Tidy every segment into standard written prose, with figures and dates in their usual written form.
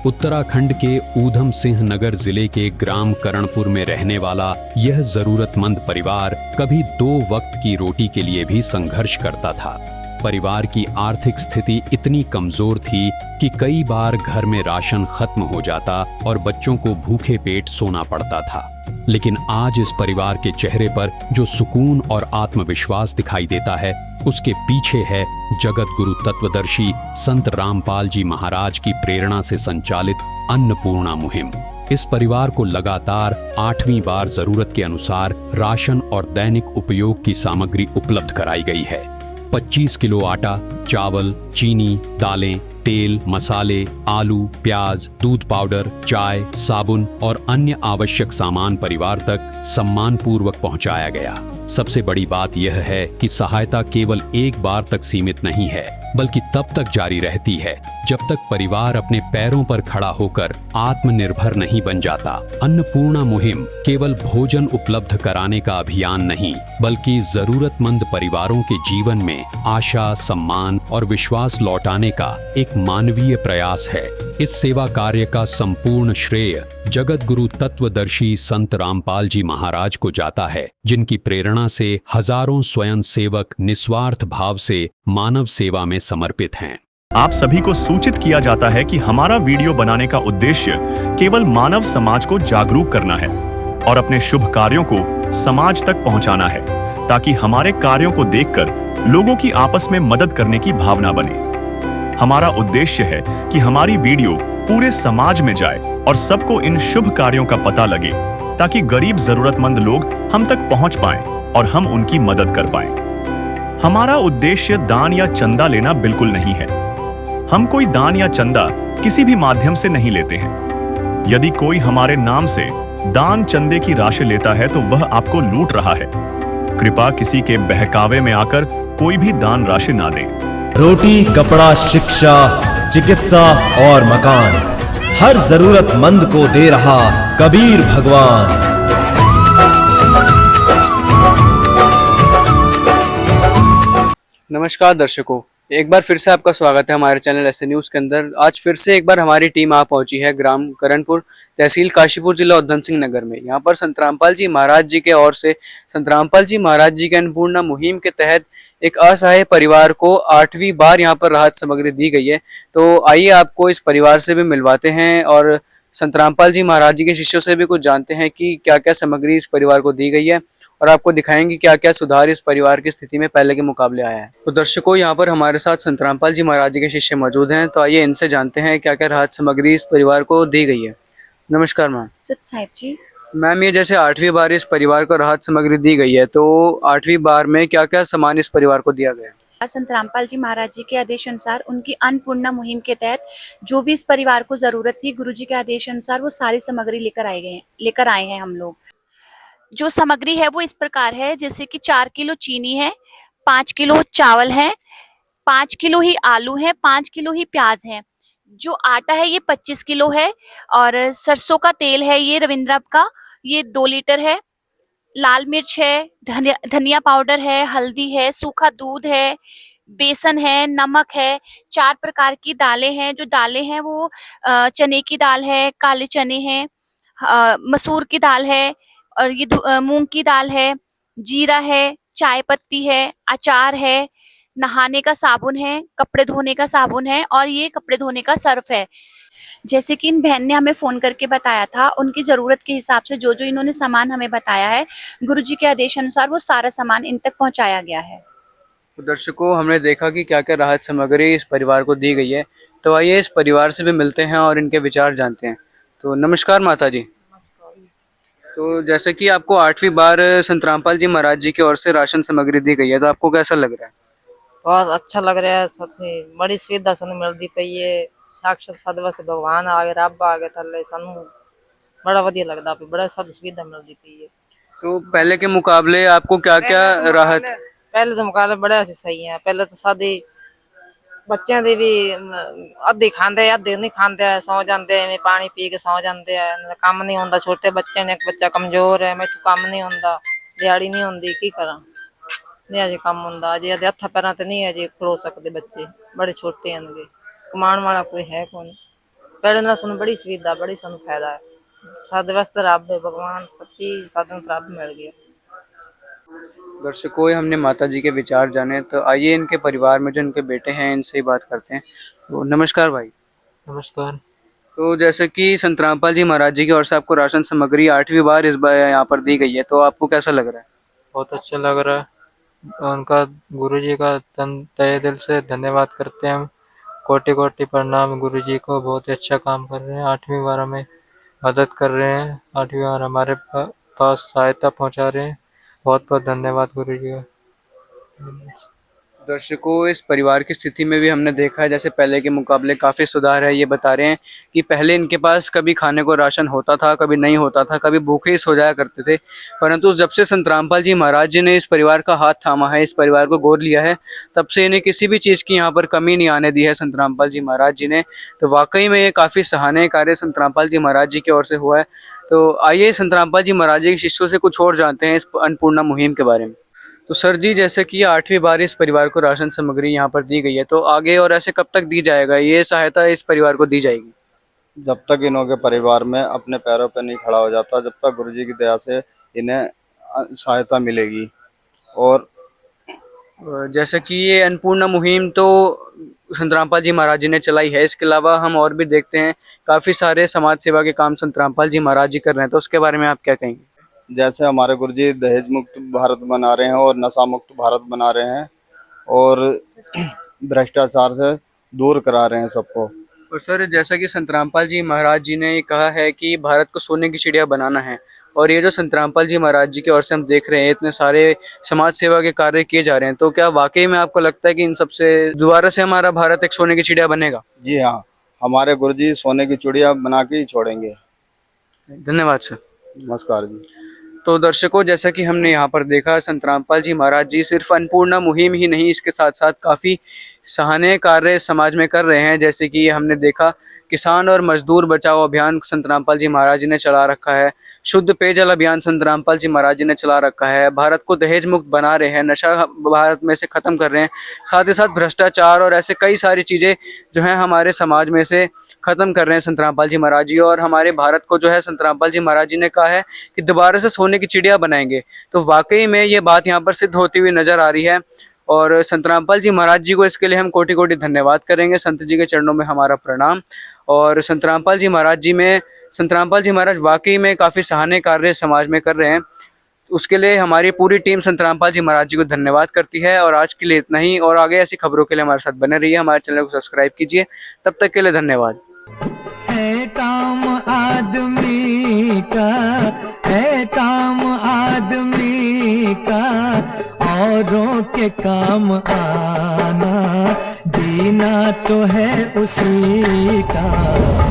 उत्तराखंड के ऊधम सिंह नगर जिले के ग्राम करणपुर में रहने वाला यह जरूरतमंद परिवार कभी 2 वक्त की रोटी के लिए भी संघर्ष करता था। परिवार की आर्थिक स्थिति इतनी कमजोर थी कि कई बार घर में राशन खत्म हो जाता और बच्चों को भूखे पेट सोना पड़ता था। लेकिन आज इस परिवार के चेहरे पर जो सुकून और आत्मविश्वास दिखाई देता है, उसके पीछे है जगत गुरु तत्वदर्शी संत रामपाल जी महाराज की प्रेरणा से संचालित अन्नपूर्णा मुहिम। इस परिवार को लगातार 8वीं बार जरूरत के अनुसार राशन और दैनिक उपयोग की सामग्री उपलब्ध कराई गई है। 25 किलो आटा, चावल, चीनी, दालें, तेल, मसाले, आलू, प्याज, दूध पाउडर, चाय, साबुन और अन्य आवश्यक सामान परिवार तक सम्मानपूर्वक पहुंचाया गया। सबसे बड़ी बात यह है कि सहायता केवल एक बार तक सीमित नहीं है, बल्कि तब तक जारी रहती है जब तक परिवार अपने पैरों पर खड़ा होकर आत्मनिर्भर नहीं बन जाता। अन्नपूर्णा मुहिम केवल भोजन उपलब्ध कराने का अभियान नहीं, बल्कि जरूरतमंद परिवारों के जीवन में आशा, सम्मान और विश्वास लौटाने का एक मानवीय प्रयास है। इस सेवा कार्य का संपूर्ण श्रेय जगत गुरु तत्वदर्शी संत रामपाल जी महाराज को जाता है, जिनकी प्रेरणा से हजारों स्वयं सेवक निस्वार्थ भाव से मानव सेवा में समर्पित हैं। आप सभी को सूचित किया जाता है कि हमारा वीडियो बनाने का उद्देश्य केवल मानव समाज को जागरूक करना है और अपने शुभ कार्यों को समाज तक पहुंचाना है, ताकि हमारे कार्यों को देखकर लोगों की आपस में मदद करने की भावना बने। हमारा उद्देश्य है कि हमारी वीडियो पूरे समाज में जाए और सबको इन शुभ कार्यों का पता लगे, ताकि गरीब जरूरतमंद लोग हम तक पहुंच पाएं और हम उनकी मदद कर पाएं। हमारा उद्देश्य दान या चंदा लेना बिल्कुल नहीं है। हम कोई दान या चंदा किसी भी माध्यम से नहीं लेते हैं। यदि कोई हमारे नाम से दान चंदे की राशि लेता है तो वह आपको लूट रहा है। कृपया किसी के बहकावे में आकर कोई भी दान राशि ना दें। रोटी, कपड़ा, शिक्षा, चिकित्सा और मकान हर जरूरतमंद को दे रहा कबीर भगवान। नमस्कार दर्शकों, एक बार फिर से आपका स्वागत है हमारे चैनल ऐसे न्यूज़ के अंदर। आज फिर से एक बार हमारी टीम आ पहुंची है ग्राम करणपुर, तहसील काशीपुर, जिला ऊधम सिंह नगर में। यहाँ पर संत रामपाल जी महाराज जी के ओर से संत रामपाल जी महाराज जी के अन्नपूर्णा मुहिम के तहत एक असहाय परिवार को 8वीं बार यहाँ पर राहत सामग्री दी गई है। तो आइए आपको इस परिवार से भी मिलवाते हैं और संत रामपाल जी महाराज जी के शिष्यों से भी कुछ जानते हैं कि क्या क्या सामग्री इस परिवार को दी गई है और आपको दिखाएंगे क्या क्या सुधार इस परिवार की स्थिति में पहले के मुकाबले आया है। तो दर्शकों, यहाँ पर हमारे साथ संत रामपाल जी महाराज जी के शिष्य मौजूद हैं, तो आइए इनसे जानते हैं क्या क्या राहत सामग्री इस परिवार को दी गई है। नमस्कार मैम। सत साहिब जी। मैम, ये जैसे 8वीं बार इस परिवार को राहत सामग्री दी गई है, तो 8वीं बार में क्या क्या सामान इस परिवार को दिया गया? संत रामपाल जी महाराज जी के आदेश अनुसार उनकी अन्नपूर्णा मुहिम के तहत जो भी इस परिवार को जरूरत थी, गुरु जी के आदेश अनुसार वो सारी सामग्री लेकर आए हैं हम लोग। जो सामग्री है वो इस प्रकार है, जैसे कि 4 किलो चीनी है, 5 किलो चावल है, 5 किलो ही आलू है, 5 किलो ही प्याज है। जो आटा है ये 25 किलो है और सरसों का तेल है ये रविंद्र का, ये 2 लीटर है। लाल मिर्च है, धनिया पाउडर है, हल्दी है, सूखा दूध है, बेसन है, नमक है, 4 प्रकार की दालें हैं। जो दालें हैं वो चने की दाल है, काले चने हैं, मसूर की दाल है और ये मूंग की दाल है, जीरा है, चाय पत्ती है, अचार है, नहाने का साबुन है, कपड़े धोने का साबुन है और ये कपड़े धोने का सर्फ है। जैसे कि इन बहन ने हमें फोन करके बताया था, उनकी जरूरत के हिसाब से जो जो इन्होंने सामान हमें बताया है, गुरुजी के आदेश अनुसार वो सारा सामान इन तक पहुंचाया गया है। तो दर्शकों, हमने देखा कि क्या क्या राहत सामग्री इस परिवार को दी गई है, तो आइए इस परिवार से भी मिलते हैं और इनके विचार जानते हैं। तो नमस्कार माता जी। तो जैसे कि आपको 8वीं बार संत रामपाल जी महाराज जी की ओर से राशन सामग्री दी गई है, तो आपको कैसा लग रहा है? बहुत अच्छा लग रहा है। सबसे बड़ी सुविधा सानू मिलती पई है। साक्षात सदवस्त भगवान आ गए, रब आ गए थले, सानू बड़ा वधिया लगदा पे, बड़ा सारी सुविधा मिलती पई है। तो पहले के मुकाबले आपको क्या क्या राहत? पहले तो मुकाबले बड़े सही है। पहले तो सादे बच्चों दे भी अद्धे खांदे, अद्धे नहीं खांदे, सौ जाते में पानी पी के सौ जाते हैं। काम नहीं होंदा, छोटे बच्चे ने, एक बच्चा कमजोर है, मैं तो काम नहीं होंदा, दिहाड़ी नहीं होंदी, की करा नहीं अजे काम होंदा। अजे हथा पैर ते नहीं अजे खलो सकते, बच्चे बड़े छोटे हैं, कमाण वाला कोई है कौन। पहले ना सुन बड़ी सुविधा बड़ी सन फायदा है साधे वास्ते रब है भगवान सबकी साधन रब मिल गया। दर्शकों, हमने माता जी के विचार जाने, तो आइए इनके परिवार में जो इनके बेटे हैं इनसे ही बात करते हैं। तो नमस्कार भाई। नमस्कार। तो जैसे कि संत रामपाल जी महाराज जी की ओर से आपको राशन सामग्री 8वीं बार इस बार यहाँ पर दी गई है, तो आपको कैसा लग रहा है? बहुत अच्छा लग रहा है। उनका गुरुजी का तहे दिल से धन्यवाद करते हैं हम। कोटि कोटि प्रणाम गुरुजी को, बहुत ही अच्छा काम कर रहे हैं। 8वीं बार हमें मदद कर रहे हैं, 8वीं बार हमारे पास सहायता पहुंचा रहे हैं। बहुत बहुत धन्यवाद गुरुजी का। दर्शकों, इस परिवार की स्थिति में भी हमने देखा है जैसे पहले के मुकाबले काफ़ी सुधार है। ये बता रहे हैं कि पहले इनके पास कभी खाने को राशन होता था, कभी नहीं होता था, कभी भूखे ही सो जाया करते थे। परंतु जब से संत रामपाल जी महाराज जी ने इस परिवार का हाथ थामा है, इस परिवार को गोद लिया है, तब से इन्हें किसी भी चीज़ की यहाँ पर कमी नहीं आने दी है संत रामपाल जी महाराज जी ने। तो वाकई में ये काफ़ी सराहनीय कार्य संत रामपाल जी महाराज जी की ओर से हुआ है। तो आइए संत रामपाल जी महाराज जी के शिष्यों से कुछ और जानते हैं इस अन्नपूर्णा मुहिम के बारे में। तो सर जी, जैसे कि 8वीं बार इस परिवार को राशन सामग्री यहाँ पर दी गई है, तो आगे और ऐसे कब तक दी जाएगा, ये सहायता इस परिवार को दी जाएगी? जब तक इन्हों के परिवार में अपने पैरों पर नहीं खड़ा हो जाता, जब तक गुरुजी की दया से इन्हें सहायता मिलेगी। और जैसे कि ये अन्नपूर्णा मुहिम तो संत रामपाल जी महाराज जी ने चलाई है, इसके अलावा हम और भी देखते हैं काफ़ी सारे समाज सेवा के काम संत रामपाल जी महाराज जी कर रहे हैं, तो उसके बारे में आप क्या कहेंगे? जैसे हमारे गुरुजी दहेज मुक्त भारत बना रहे हैं और नशा मुक्त भारत बना रहे हैं और भ्रष्टाचार से दूर करा रहे हैं सबको। और सर, जैसा कि संत रामपाल जी महाराज जी ने कहा है कि भारत को सोने की चिड़िया बनाना है, और ये जो संत रामपाल जी महाराज जी की ओर से हम देख रहे हैं इतने सारे समाज सेवा के कार्य किए जा रहे हैं, तो क्या वाकई में आपको लगता है कि इन सबसे दोबारा से हमारा भारत एक सोने की चिड़िया बनेगा? जी हाँ, हमारे गुरुजी सोने की चिड़िया बना के ही छोड़ेंगे। धन्यवाद सर। नमस्कार जी। तो दर्शकों, जैसा कि हमने यहाँ पर देखा, संत रामपाल जी महाराज जी सिर्फ अन्नपूर्णा मुहिम ही नहीं, इसके साथ साथ काफ़ी सराहनीय कार्य समाज में कर रहे हैं। जैसे कि हमने देखा किसान और मजदूर बचाओ अभियान संत रामपाल जी महाराज जी ने चला रखा है, शुद्ध पेयजल अभियान संत रामपाल जी महाराज जी ने चला रखा है, भारत को दहेज मुक्त बना रहे हैं, नशा भारत में से ख़त्म कर रहे हैं, साथ ही साथ भ्रष्टाचार और ऐसे कई सारी चीज़ें जो हैं हमारे समाज में से ख़त्म कर रहे हैं संत रामपाल जी महाराज जी। और हमारे भारत को जो है संत रामपाल जी महाराज जी ने कहा है कि दोबारा से सोने की चिड़िया बनाएंगे। तो वाकई में ये बात यहाँ पर सिद्ध होती हुई नज़र आ रही है, और संत रामपाल जी महाराज जी को इसके लिए हम कोटि कोटि धन्यवाद करेंगे। संत जी के चरणों में हमारा प्रणाम। और संत रामपाल जी महाराज वाकई में काफ़ी सराहनीय कार्य समाज में कर रहे हैं, उसके लिए हमारी पूरी टीम संत रामपाल जी महाराज जी को धन्यवाद करती है। और आज के लिए इतना ही, और आगे ऐसी खबरों के लिए हमारे साथ बने रहिए, हमारे चैनल को सब्सक्राइब कीजिए। तब तक के लिए धन्यवाद। है काम आदमी का, है काम आदमी का, औरों के काम आना, जीना तो है उसी का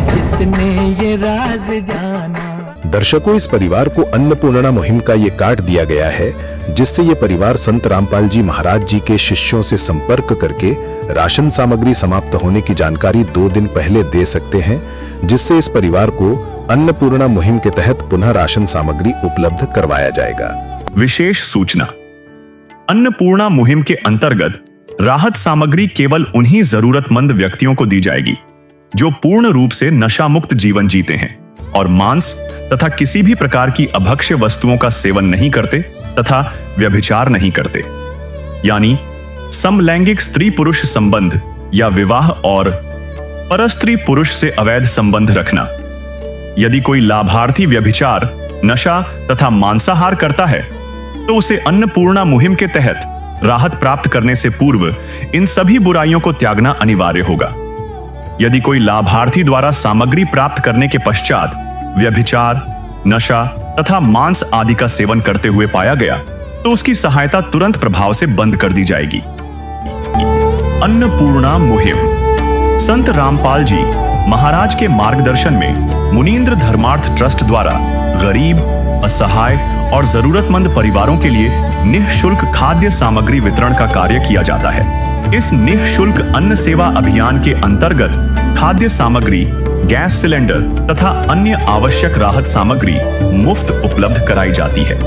जिसने ये राज जाना। दर्शकों, इस परिवार को अन्नपूर्णा मुहिम का ये कार्ड दिया गया है, जिससे ये परिवार संत रामपाल जी महाराज जी के शिष्यों से संपर्क करके राशन सामग्री समाप्त होने की जानकारी 2 दिन पहले दे सकते हैं, जिससे इस परिवार को अन्नपूर्णा मुहिम के तहत पुनः राशन सामग्री उपलब्ध करवाया जाएगा। विशेष सूचना: अन्नपूर्णा मुहिम के अंतर्गत राहत सामग्री केवल उन्हीं जरूरतमंद व्यक्तियों को दी जाएगी जो पूर्ण रूप से नशा मुक्त जीवन जीते हैं और मांस तथा किसी भी प्रकार की अभक्ष्य वस्तुओं का सेवन नहीं करते तथा व्यभिचार नहीं करते, यानी समलैंगिक स्त्री पुरुष संबंध या विवाह और परस्त्री पुरुष से अवैध संबंध रखना। यदि कोई लाभार्थी व्यभिचार, नशा तथा मांसाहार करता है तो उसे अन्नपूर्णा मुहिम के तहत राहत प्राप्त करने से पूर्व इन सभी बुराइयों को त्यागना अनिवार्य होगा। यदि कोई लाभार्थी द्वारा सामग्री प्राप्त करने के पश्चात व्यभिचार, नशा तथा मांस आदि का सेवन करते हुए पाया गया तो उसकी सहायता तुरंत प्रभाव से बंद कर दी जाएगी। अन्नपूर्णा मुहिम संत रामपाल जी महाराज के मार्गदर्शन में मुनीन्द्र धर्मार्थ ट्रस्ट द्वारा गरीब, असहाय और जरूरतमंद परिवारों के लिए निःशुल्क खाद्य सामग्री वितरण का कार्य किया जाता है। इस निःशुल्क अन्न सेवा अभियान के अंतर्गत खाद्य सामग्री, गैस सिलेंडर तथा अन्य आवश्यक राहत सामग्री मुफ्त उपलब्ध कराई जाती है।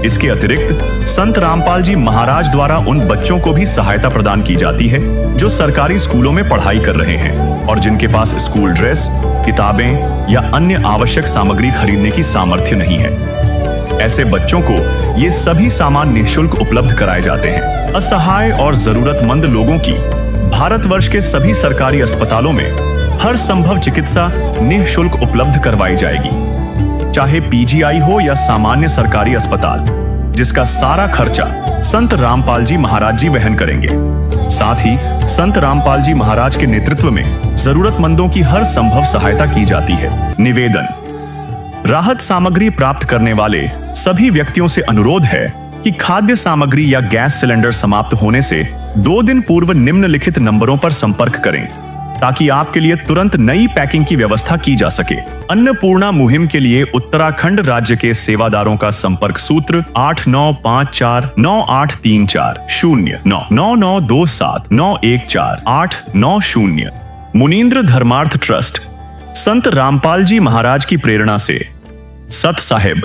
इसके अतिरिक्त संत रामपाल जी महाराज द्वारा उन बच्चों को भी सहायता प्रदान की जाती है जो सरकारी स्कूलों में पढ़ाई कर रहे हैं। और जिनके पास स्कूल ड्रेस, किताबें या अन्य आवश्यक सामग्री खरीदने की सामर्थ्य नहीं है। ऐसे बच्चों को ये सभी सामान निःशुल्क उपलब्ध कराए जाते हैं। असहाय और जरूरतमंद लोगों की भारतवर्ष के सभी सरकारी अस्पतालों में हर संभव चिकित्सा निःशुल्क उपलब्ध करवाई जाएगी, चाहे पीजीआई हो या सामान्य सरकारी अस्पताल, जिसका सारा खर्चा संत रामपाल जी महाराज जी वहन करेंगे। साथ ही संत रामपाल जी महाराज के नेतृत्व में जरूरतमंदों की हर संभव सहायता की जाती है। निवेदन: राहत सामग्री प्राप्त करने वाले सभी व्यक्तियों से अनुरोध है कि खाद्य सामग्री या गैस सिलेंडर समाप्त होने से 2 दिन पूर्व निम्नलिखित नंबरों पर संपर्क करें, ताकि आपके लिए तुरंत नई पैकिंग की व्यवस्था की जा सके। अन्नपूर्णा मुहिम के लिए उत्तराखंड राज्य के सेवादारों का संपर्क सूत्र 89549834 099927914890। मुनीन्द्र धर्मार्थ ट्रस्ट, संत रामपाल जी महाराज की प्रेरणा से, सत साहिब।